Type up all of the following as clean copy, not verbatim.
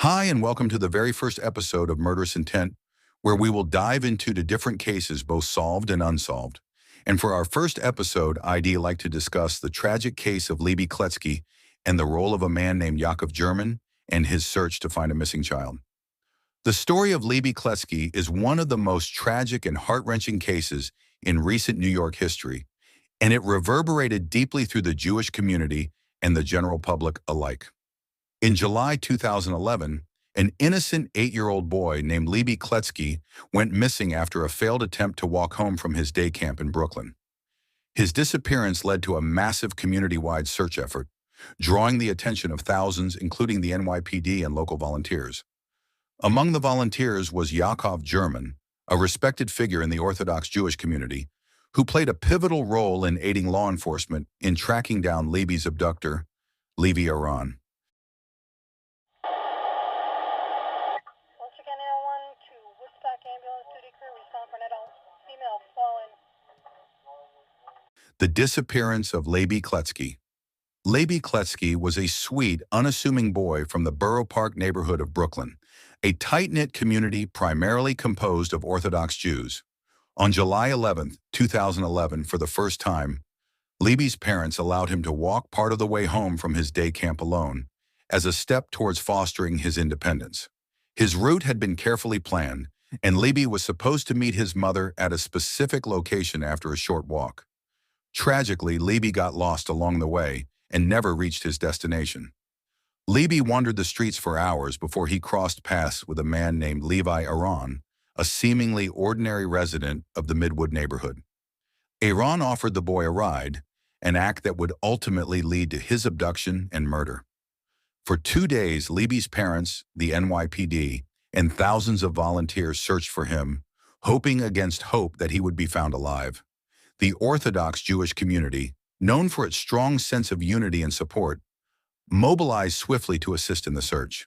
Hi, and welcome to the very first episode of Murderous Intent, where we will dive into the different cases, both solved and unsolved. And for our first episode, I'd like to discuss the tragic case of Leiby Kletzky and the role of a man named Yakov German and his search to find a missing child. The story of Leiby Kletzky is one of the most tragic and heart-wrenching cases in recent New York history, and it reverberated deeply through the Jewish community and the general public alike. In July 2011, an innocent 8-year-old boy named Leiby Kletzky went missing after a failed attempt to walk home from his day camp in Brooklyn. His disappearance led to a massive community-wide search effort, drawing the attention of thousands, including the NYPD and local volunteers. Among the volunteers was Yakov German, a respected figure in the Orthodox Jewish community, who played a pivotal role in aiding law enforcement in tracking down Leiby's abductor, Levi Aron. The disappearance of Leiby Kletzky. Leiby Kletzky was a sweet, unassuming boy from the Borough Park neighborhood of Brooklyn, a tight-knit community primarily composed of Orthodox Jews. On July 11, 2011, for the first time, Leiby's parents allowed him to walk part of the way home from his day camp alone, as a step towards fostering his independence. His route had been carefully planned, and Leiby was supposed to meet his mother at a specific location after a short walk. Tragically, Leiby got lost along the way and never reached his destination. Leiby wandered the streets for hours before he crossed paths with a man named Levi Aron, a seemingly ordinary resident of the Midwood neighborhood. Aron offered the boy a ride, an act that would ultimately lead to his abduction and murder. For 2 days, Leiby's parents, the NYPD, and thousands of volunteers searched for him, hoping against hope that he would be found alive. The Orthodox Jewish community, known for its strong sense of unity and support, mobilized swiftly to assist in the search.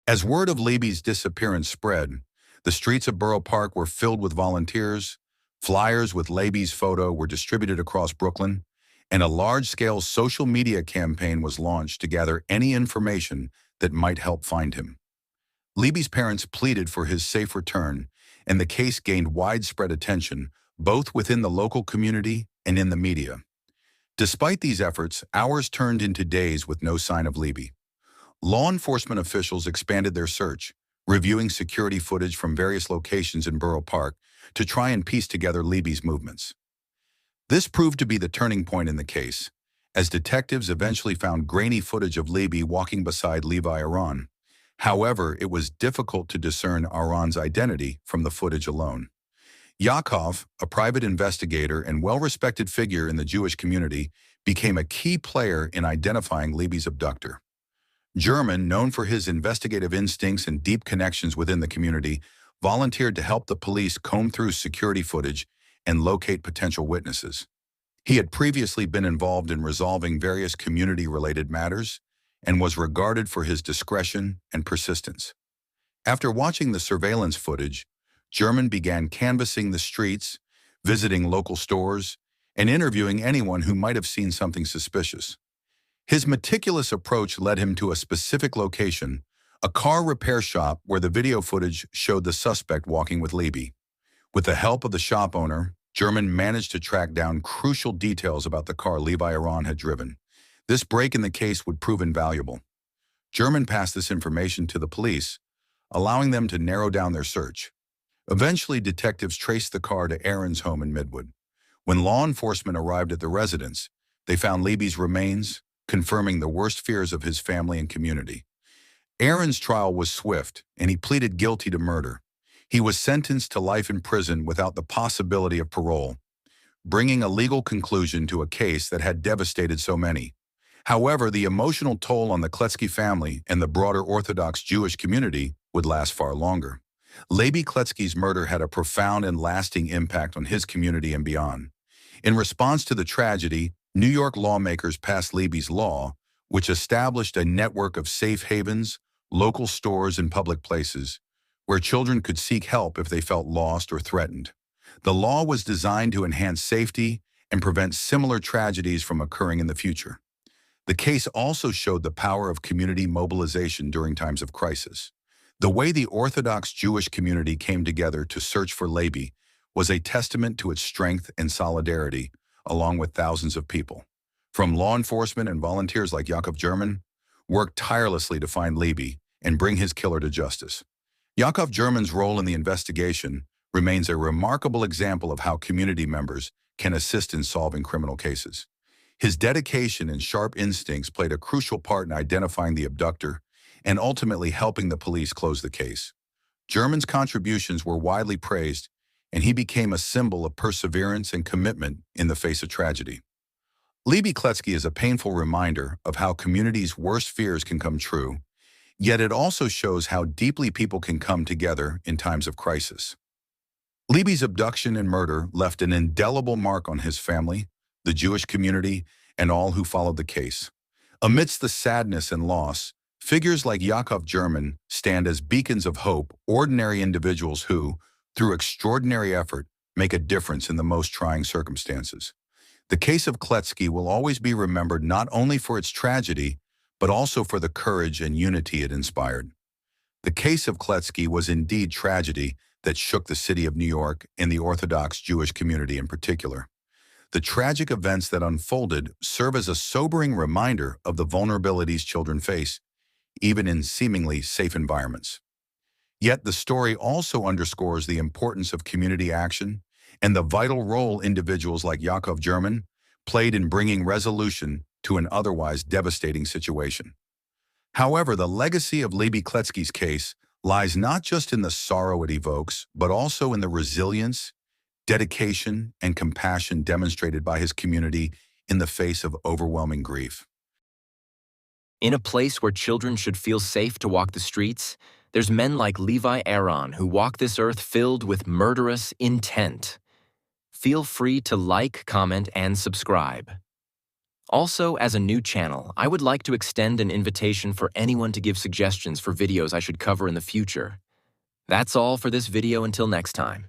As word of Leiby's disappearance spread, the streets of Borough Park were filled with volunteers, flyers with Leiby's photo were distributed across Brooklyn, and a large-scale social media campaign was launched to gather any information that might help find him. Leiby's parents pleaded for his safe return, and the case gained widespread attention, both within the local community and in the media. Despite these efforts, hours turned into days with no sign of Leiby. Law enforcement officials expanded their search, reviewing security footage from various locations in Borough Park to try and piece together Leiby's movements. This proved to be the turning point in the case, as detectives eventually found grainy footage of Leiby walking beside Levi Aron. However, it was difficult to discern Aron's identity from the footage alone. Yakov, a private investigator and well-respected figure in the Jewish community, became a key player in identifying Leiby's abductor. German, known for his investigative instincts and deep connections within the community, volunteered to help the police comb through security footage and locate potential witnesses. He had previously been involved in resolving various community-related matters and was regarded for his discretion and persistence. After watching the surveillance footage, German began canvassing the streets, visiting local stores, and interviewing anyone who might have seen something suspicious. His meticulous approach led him to a specific location, a car repair shop where the video footage showed the suspect walking with Leiby. With the help of the shop owner, German managed to track down crucial details about the car Levi Aron had driven. This break in the case would prove invaluable. German passed this information to the police, allowing them to narrow down their search. Eventually, detectives traced the car to Aron's home in Midwood. When law enforcement arrived at the residence, they found Leiby's remains, confirming the worst fears of his family and community. Aron's trial was swift, and he pleaded guilty to murder. He was sentenced to life in prison without the possibility of parole, bringing a legal conclusion to a case that had devastated so many. However, the emotional toll on the Kletzky family and the broader Orthodox Jewish community would last far longer. Leiby Kletzky's murder had a profound and lasting impact on his community and beyond. In response to the tragedy, New York lawmakers passed Leiby's Law, which established a network of safe havens, local stores, and public places, where children could seek help if they felt lost or threatened. The law was designed to enhance safety and prevent similar tragedies from occurring in the future. The case also showed the power of community mobilization during times of crisis. The way the Orthodox Jewish community came together to search for Leiby was a testament to its strength and solidarity, along with thousands of people. From law enforcement and volunteers like Yaakov German, worked tirelessly to find Leiby and bring his killer to justice. Yaakov German's role in the investigation remains a remarkable example of how community members can assist in solving criminal cases. His dedication and sharp instincts played a crucial part in identifying the abductor and ultimately helping the police close the case. German's contributions were widely praised, and he became a symbol of perseverance and commitment in the face of tragedy. Leiby Kletzky is a painful reminder of how communities' worst fears can come true, yet it also shows how deeply people can come together in times of crisis. Leiby's abduction and murder left an indelible mark on his family, the Jewish community, and all who followed the case. Amidst the sadness and loss, figures like Yaakov German stand as beacons of hope, ordinary individuals who, through extraordinary effort, make a difference in the most trying circumstances. The case of Kletzky will always be remembered not only for its tragedy, but also for the courage and unity it inspired. The case of Kletzky was indeed tragedy that shook the city of New York and the Orthodox Jewish community in particular. The tragic events that unfolded serve as a sobering reminder of the vulnerabilities children face, even in seemingly safe environments. Yet the story also underscores the importance of community action and the vital role individuals like Yaakov German played in bringing resolution to an otherwise devastating situation. However, the legacy of Leiby Kletzky's case lies not just in the sorrow it evokes, but also in the resilience, dedication, and compassion demonstrated by his community in the face of overwhelming grief. In a place where children should feel safe to walk the streets, there's men like Levi Aron who walk this earth filled with murderous intent. Feel free to like, comment, and subscribe. Also, as a new channel, I would like to extend an invitation for anyone to give suggestions for videos I should cover in the future. That's all for this video until next time.